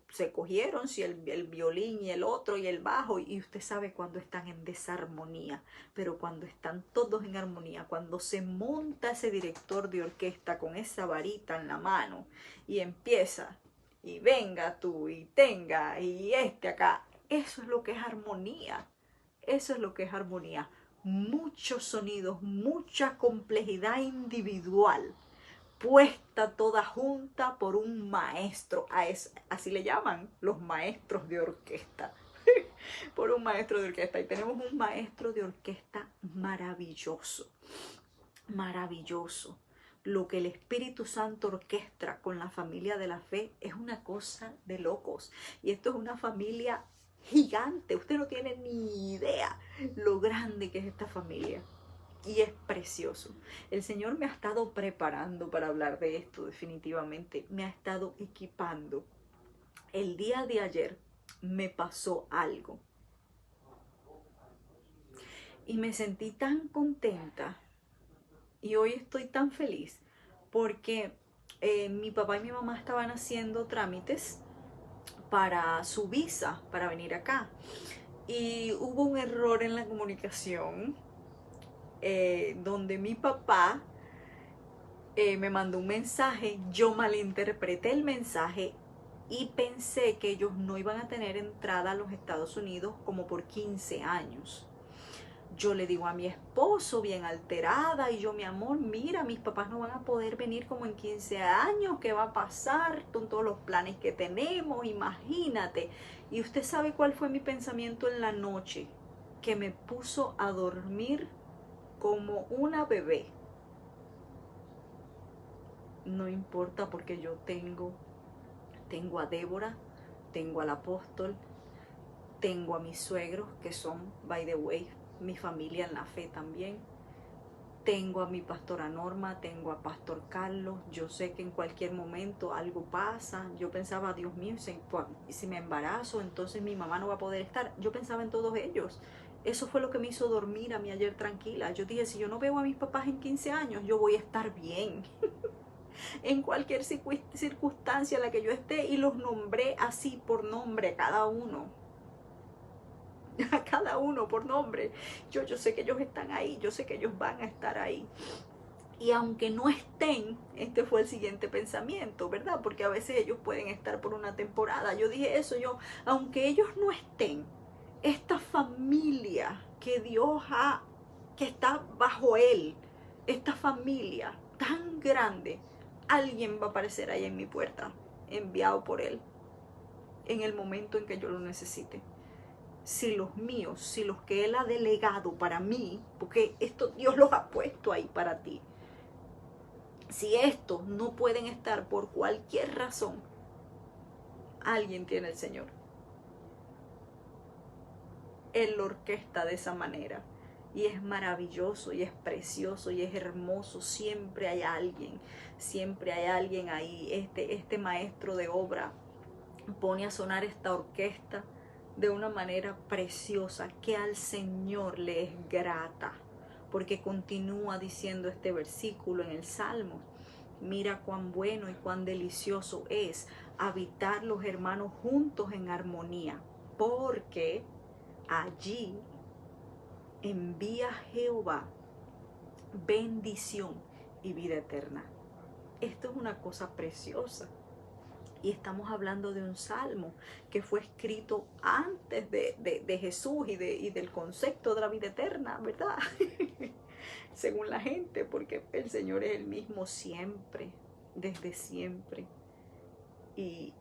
se cogieron, si el violín y el otro y el bajo, y usted sabe cuando están en desarmonía, pero cuando están todos en armonía, cuando se monta ese director de orquesta con esa varita en la mano y empieza, y venga tú, y tenga, y este acá, eso es lo que es armonía, eso es lo que es armonía. Muchos sonidos, mucha complejidad individual puesta toda junta por un maestro, así le llaman los maestros de orquesta, por un maestro de orquesta. Y tenemos un maestro de orquesta maravilloso, maravilloso. Lo que el Espíritu Santo orquestra con la familia de la fe es una cosa de locos. Y esto es una familia gigante. Usted no tiene ni idea lo grande que es esta familia. Y es precioso. El Señor me ha estado preparando para hablar de esto definitivamente. Me ha estado equipando. El día de ayer me pasó algo. Y me sentí tan contenta. Y hoy estoy tan feliz. Porque mi papá y mi mamá estaban haciendo trámites para su visa, para venir acá. Y hubo un error en la comunicación. Donde mi papá me mandó un mensaje, yo malinterpreté el mensaje y pensé que ellos no iban a tener entrada a los Estados Unidos como por 15 años. Yo le digo a mi esposo bien alterada y yo, mi amor, mira, mis papás no van a poder venir como en 15 años, ¿qué va a pasar con todos los planes que tenemos? Imagínate. Y usted sabe cuál fue mi pensamiento en la noche, que me puso a dormir como una bebé. No importa porque yo tengo a Débora, tengo al apóstol, tengo a mis suegros que son, by the way, mi familia en la fe también. Tengo a mi pastora Norma, tengo a pastor Carlos. Yo sé que en cualquier momento algo pasa. Yo pensaba, Dios mío, si me embarazo, entonces mi mamá no va a poder estar. Yo pensaba en todos ellos. Eso fue lo que me hizo dormir a mí ayer tranquila. Yo dije, si yo no veo a mis papás en 15 años, yo voy a estar bien. En cualquier circunstancia en la que yo esté, y los nombré así por nombre a cada uno. A cada uno por nombre. Yo sé que ellos están ahí, yo sé que ellos van a estar ahí. Y aunque no estén, este fue el siguiente pensamiento, ¿verdad? Porque a veces ellos pueden estar por una temporada. Yo dije eso, aunque ellos no estén, esta familia que Dios que está bajo Él, esta familia tan grande, alguien va a aparecer ahí en mi puerta, enviado por Él, en el momento en que yo lo necesite. Si los míos, si los que Él ha delegado para mí, porque esto Dios los ha puesto ahí para ti, si estos no pueden estar por cualquier razón, alguien tiene el Señor. Él lo orquesta de esa manera. Y es maravilloso, y es precioso, y es hermoso. Siempre hay alguien ahí. Este maestro de obra pone a sonar esta orquesta de una manera preciosa que al Señor le es grata, porque continúa diciendo este versículo en el Salmo: mira cuán bueno y cuán delicioso es habitar los hermanos juntos en armonía, porque allí envía Jehová bendición y vida eterna. Esto es una cosa preciosa. Y estamos hablando de un salmo que fue escrito antes de Jesús y del concepto de la vida eterna, ¿verdad? Según la gente, porque el Señor es el mismo siempre, desde siempre. Y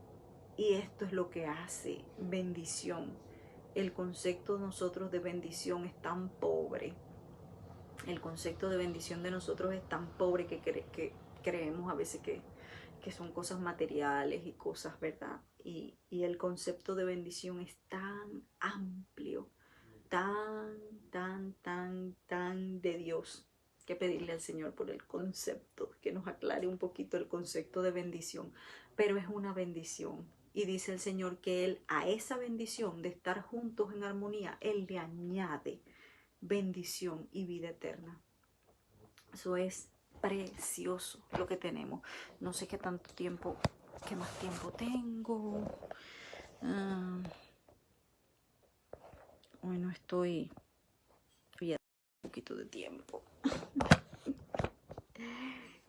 esto es lo que hace bendición. El concepto de nosotros de bendición es tan pobre. El concepto de bendición de nosotros es tan pobre que creemos a veces que son cosas materiales y cosas, ¿verdad? Y el concepto de bendición es tan amplio, tan de Dios, que pedirle al Señor por el concepto, que nos aclare un poquito el concepto de bendición. Pero es una bendición. Y dice el Señor que Él, a esa bendición de estar juntos en armonía, Él le añade bendición y vida eterna. Eso es precioso lo que tenemos. No sé qué tanto tiempo, qué más tiempo tengo. Hoy no estoy a un poquito de tiempo.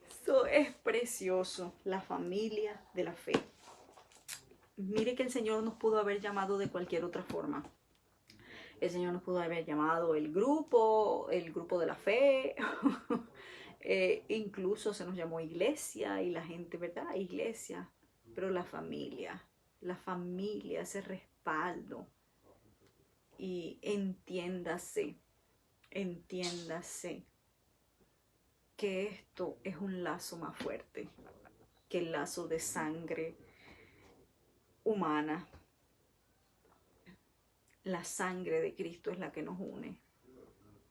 Eso es precioso, la familia de la fe. Mire que el Señor nos pudo haber llamado de cualquier otra forma. El Señor nos pudo haber llamado el grupo de la fe. Incluso se nos llamó iglesia y la gente, ¿verdad? Iglesia. Pero la familia, ese respaldo. Y entiéndase que esto es un lazo más fuerte que el lazo de sangre humana. La sangre de Cristo es la que nos une.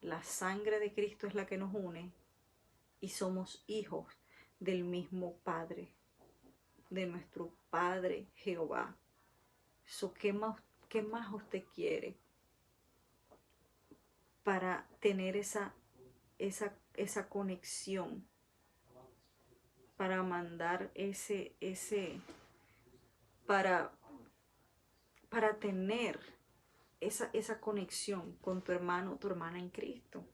La sangre de Cristo es la que nos une y somos hijos del mismo Padre, de nuestro Padre Jehová. So, ¿qué más usted quiere para tener esa conexión? Para mandar para tener esa conexión con tu hermano, tu hermana en Cristo.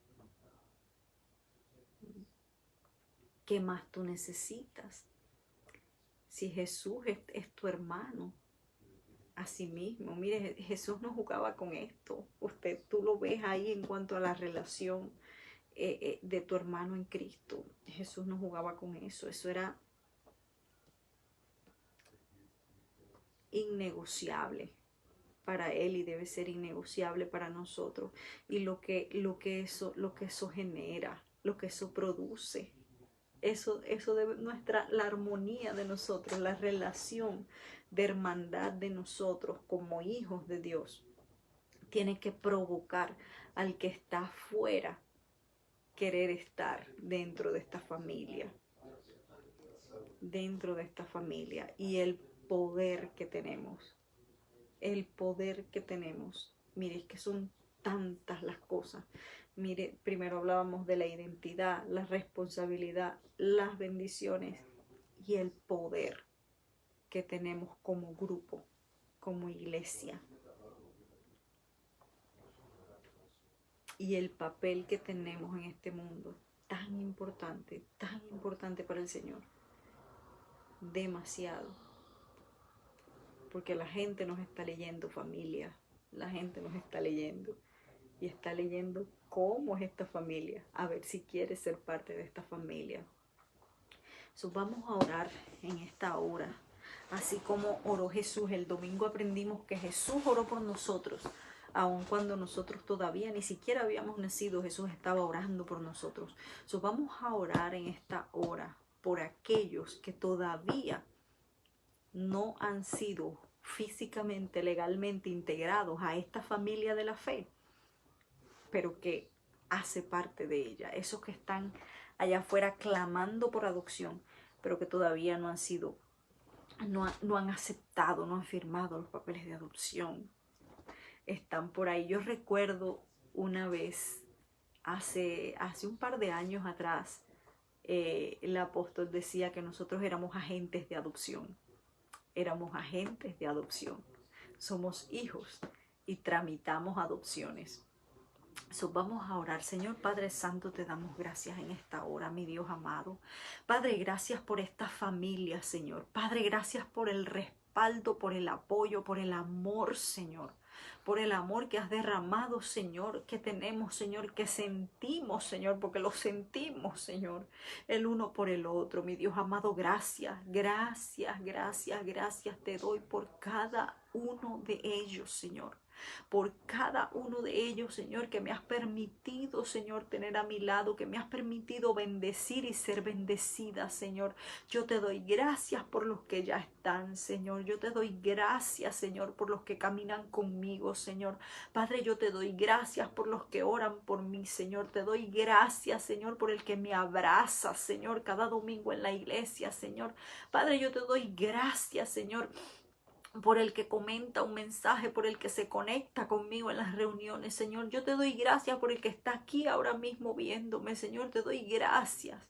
¿Qué más tú necesitas? Si Jesús es tu hermano, así mismo, mire, Jesús no jugaba con esto. Tú lo ves ahí en cuanto a la relación de tu hermano en Cristo. Jesús no jugaba con eso. Eso era innegociable para él y debe ser innegociable para nosotros. Y lo que eso genera, lo que eso produce, eso debe, la armonía de nosotros, la relación de hermandad de nosotros como hijos de Dios, tiene que provocar al que está afuera querer estar dentro de esta familia. Y el poder que tenemos. Mire, es que son tantas las cosas. Mire, primero hablábamos de la identidad, la responsabilidad, las bendiciones y el poder que tenemos como grupo, como iglesia. Y el papel que tenemos en este mundo, tan importante para el Señor. Demasiado. Porque la gente nos está leyendo, familia. La gente nos está leyendo. Y está leyendo cómo es esta familia. A ver si quieres ser parte de esta familia. So, vamos a orar en esta hora. Así como oró Jesús. El domingo aprendimos que Jesús oró por nosotros. Aun cuando nosotros todavía ni siquiera habíamos nacido, Jesús estaba orando por nosotros. So, vamos a orar en esta hora por aquellos que todavía no han sido físicamente, legalmente integrados a esta familia de la fe, pero que hace parte de ella. Esos que están allá afuera clamando por adopción, pero que todavía no han sido, no han aceptado, no han firmado los papeles de adopción. están por ahí. Yo recuerdo una vez, hace un par de años atrás, el apóstol decía que nosotros éramos agentes de adopción. Éramos agentes de adopción. Somos hijos y tramitamos adopciones. Vamos a orar. Señor Padre Santo, te damos gracias en esta hora, mi Dios amado. Padre, gracias por esta familia, Señor. Padre, gracias por el respaldo, por el apoyo, por el amor, Señor. Por el amor que has derramado, Señor, que tenemos, Señor, que sentimos, Señor, porque lo sentimos, Señor, el uno por el otro. Mi Dios amado, gracias, gracias, gracias, gracias te doy por cada uno de ellos, Señor. Por cada uno de ellos, Señor, que me has permitido, Señor, tener a mi lado, que me has permitido bendecir y ser bendecida, Señor. Yo te doy gracias por los que ya están, Señor. Yo te doy gracias, Señor, por los que caminan conmigo, Señor. Padre, yo te doy gracias por los que oran por mí, Señor. Te doy gracias, Señor, por el que me abraza, Señor, cada domingo en la iglesia, Señor. Padre, yo te doy gracias, Señor, por el que comenta un mensaje, por el que se conecta conmigo en las reuniones, Señor. Yo te doy gracias por el que está aquí ahora mismo viéndome, Señor. Te doy gracias.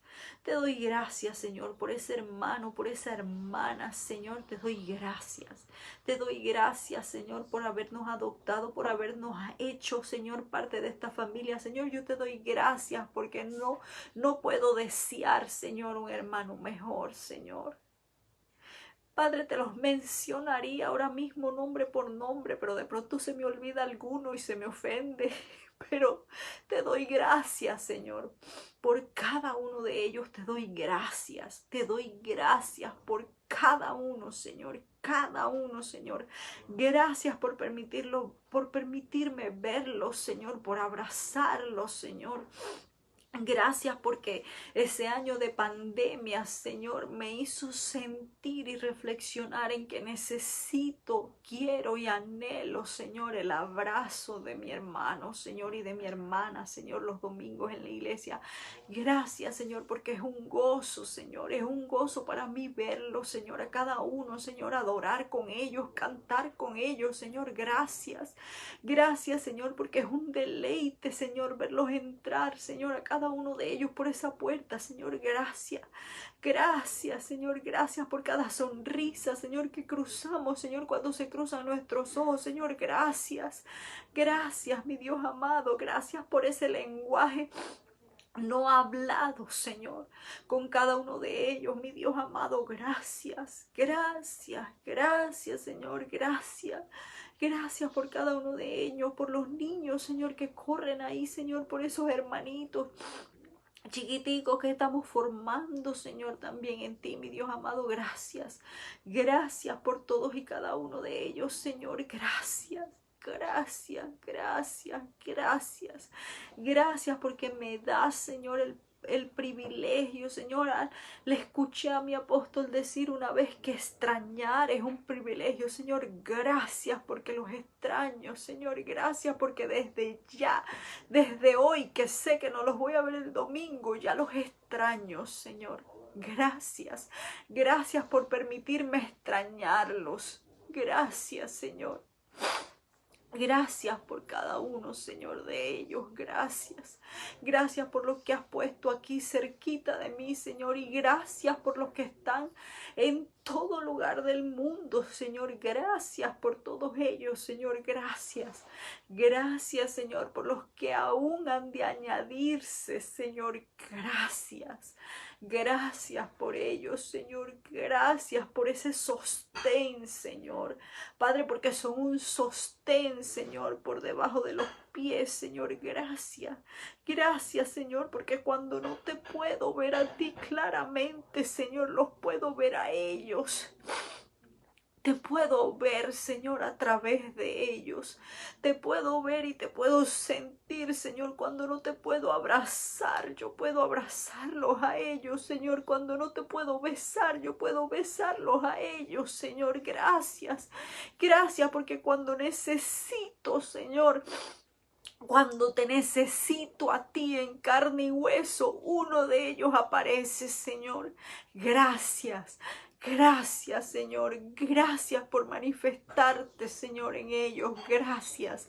Te doy gracias, Señor, por ese hermano, por esa hermana, Señor. Te doy gracias. Te doy gracias, Señor, por habernos adoptado, por habernos hecho, Señor, parte de esta familia. Señor, yo te doy gracias porque no puedo desear, Señor, un hermano mejor, Señor. Padre, te los mencionaría ahora mismo nombre por nombre, pero de pronto se me olvida alguno y se me ofende. Pero te doy gracias, Señor, por cada uno de ellos. Te doy gracias por cada uno, Señor. Cada uno, Señor. Gracias por permitirme verlos, Señor, por abrazarlos, Señor. Gracias porque ese año de pandemia, Señor, me hizo sentir y reflexionar en que necesito, quiero y anhelo, Señor, el abrazo de mi hermano, Señor, y de mi hermana, Señor, los domingos en la iglesia. Gracias, Señor, porque es un gozo, Señor, es un gozo para mí verlos, Señor, a cada uno, Señor, adorar con ellos, cantar con ellos, Señor. Gracias. Gracias, Señor, porque es un deleite, Señor, verlos entrar, Señor, a cada uno de ellos por esa puerta, Señor. Gracias. Gracias, Señor. Gracias por cada sonrisa, Señor, que cruzamos, Señor, cuando se cruzan nuestros ojos, Señor. Gracias. Gracias, mi Dios amado. Gracias por ese lenguaje no hablado, Señor, con cada uno de ellos, mi Dios amado. Gracias, gracias, gracias, Señor, gracias. Gracias por cada uno de ellos, por los niños, Señor, que corren ahí, Señor, por esos hermanitos chiquiticos que estamos formando, Señor, también en ti, mi Dios amado. Gracias, gracias por todos y cada uno de ellos, Señor. Gracias. Gracias, gracias, gracias. Gracias porque me das, Señor, el privilegio, Señor. Le escuché a mi apóstol decir una vez que extrañar es un privilegio, Señor. Gracias porque los extraño, Señor. Gracias porque desde ya, desde hoy, que sé que no los voy a ver el domingo, ya los extraño, Señor. Gracias, gracias por permitirme extrañarlos. Gracias, Señor. Gracias por cada uno, Señor, de ellos. Gracias. Gracias por los que has puesto aquí cerquita de mí, Señor. Y gracias por los que están en todo lugar del mundo, Señor. Gracias por todos ellos, Señor. Gracias. Gracias, Señor, por los que aún han de añadirse, Señor. Gracias. Gracias por ellos, Señor. Gracias por ese sostén, Señor. Padre, porque son un sostén, Señor, por debajo de los pies, Señor. Gracias. Gracias, Señor, porque cuando no te puedo ver a ti claramente, Señor, los puedo ver a ellos. Te puedo ver, Señor, a través de ellos. Te puedo ver y te puedo sentir, Señor, cuando no te puedo abrazar. Yo puedo abrazarlos a ellos, Señor. Cuando no te puedo besar, yo puedo besarlos a ellos, Señor. Gracias. Gracias porque cuando necesito, Señor, cuando te necesito a ti en carne y hueso, uno de ellos aparece, Señor. Gracias. Gracias, Señor. Gracias por manifestarte, Señor, en ellos. Gracias.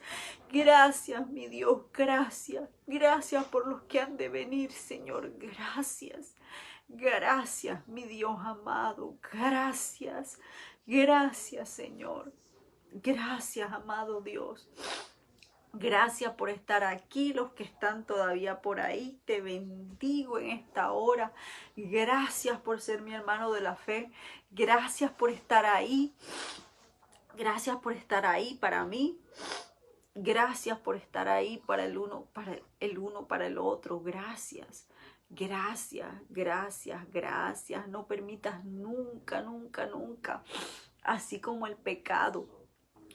Gracias, mi Dios. Gracias. Gracias por los que han de venir, Señor. Gracias. Gracias, mi Dios amado. Gracias. Gracias, Señor. Gracias, amado Dios. Gracias por estar aquí, los que están todavía por ahí, te bendigo en esta hora. Gracias por ser mi hermano de la fe. Gracias por estar ahí. Gracias por estar ahí para mí. Gracias por estar ahí para el uno, para el otro. Gracias. Gracias, gracias, gracias. No permitas nunca, nunca, nunca, así como el pecado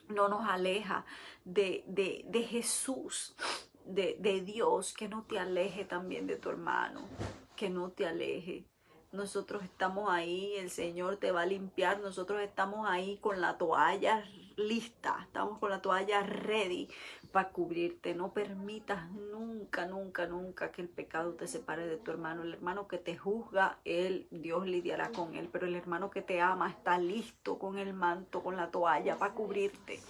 no nos aleja de Jesús, de Dios, que no te aleje también de tu hermano, que no te aleje. Nosotros estamos ahí, el Señor te va a limpiar, nosotros estamos ahí con la toalla lista, estamos con la toalla ready para cubrirte. No permitas nunca, nunca, nunca que el pecado te separe de tu hermano. El hermano que te juzga, Dios lidiará con él, pero el hermano que te ama está listo con el manto, con la toalla para cubrirte.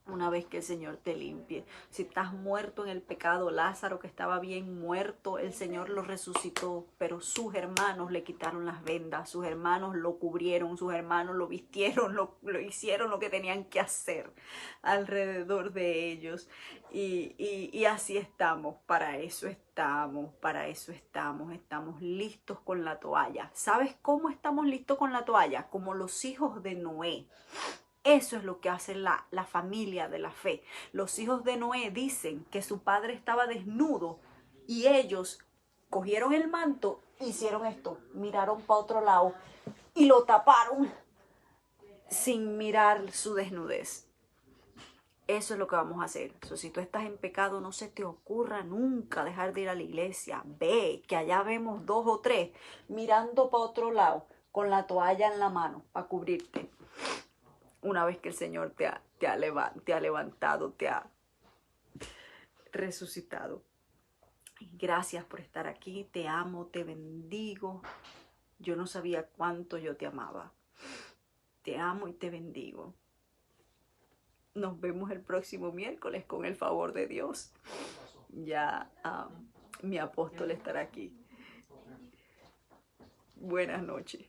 Una vez que el Señor te limpie. Si estás muerto en el pecado, Lázaro, que estaba bien muerto, el Señor lo resucitó, pero sus hermanos le quitaron las vendas, sus hermanos lo cubrieron, sus hermanos lo vistieron, lo hicieron lo que tenían que hacer alrededor de ellos. Y así estamos, para eso estamos listos con la toalla. ¿Sabes cómo estamos listos con la toalla? Como los hijos de Noé. Eso es lo que hace la familia de la fe. Los hijos de Noé dicen que su padre estaba desnudo y ellos cogieron el manto, hicieron esto, miraron para otro lado y lo taparon sin mirar su desnudez. Eso es lo que vamos a hacer. Si tú estás en pecado, no se te ocurra nunca dejar de ir a la iglesia. Ve que allá vemos 2 o 3 mirando para otro lado con la toalla en la mano para cubrirte. Una vez que el Señor te ha levantado, te ha resucitado. Gracias por estar aquí. Te amo, te bendigo. Yo no sabía cuánto yo te amaba. Te amo y te bendigo. Nos vemos el próximo miércoles con el favor de Dios. Ya mi apóstol estará aquí. Buenas noches.